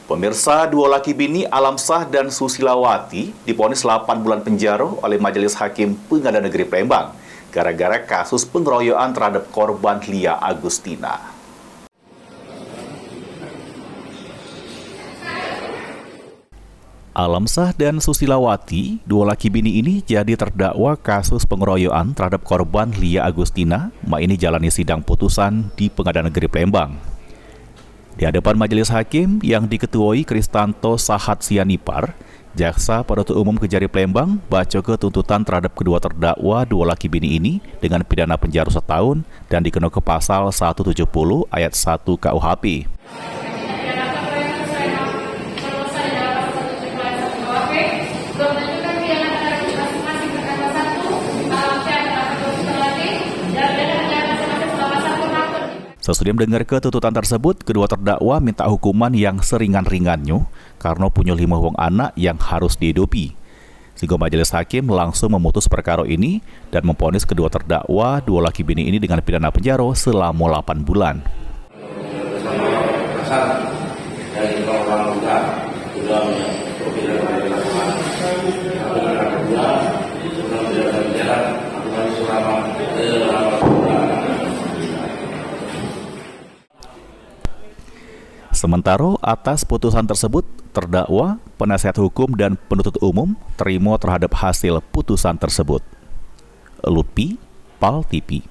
Pemirsa, dua laki bini Alamsah dan Susilawati divonis 8 bulan penjara oleh Majelis Hakim Pengadilan Negeri Palembang gara-gara kasus pengeroyokan terhadap korban Lia Agustina. Alamsah dan Susilawati, dua laki bini ini jadi terdakwa kasus pengeroyokan terhadap korban Lia Agustina. Ini jalani sidang putusan di Pengadilan Negeri Palembang. Di hadapan majelis hakim yang diketuai Kristanto Sahat Sianipar, Jaksa Penuntut Umum Kejari Palembang baca ke tuntutan terhadap kedua terdakwa dua laki bini ini dengan pidana penjara 1 tahun dan dikenakan ke pasal 170 ayat 1 KUHP. Sesudah mendengar ke tuntutan tersebut, kedua terdakwa minta hukuman yang seringan-ringannya karena punya 5 wong anak yang harus dihidupi. Sehingga majelis hakim langsung memutus perkara ini dan memvonis kedua terdakwa dua laki bini ini dengan pidana penjara selama 8 bulan. Sementara atas putusan tersebut, terdakwa, penasihat hukum dan penuntut umum terima terhadap hasil putusan tersebut. Lutfi, PAL TV.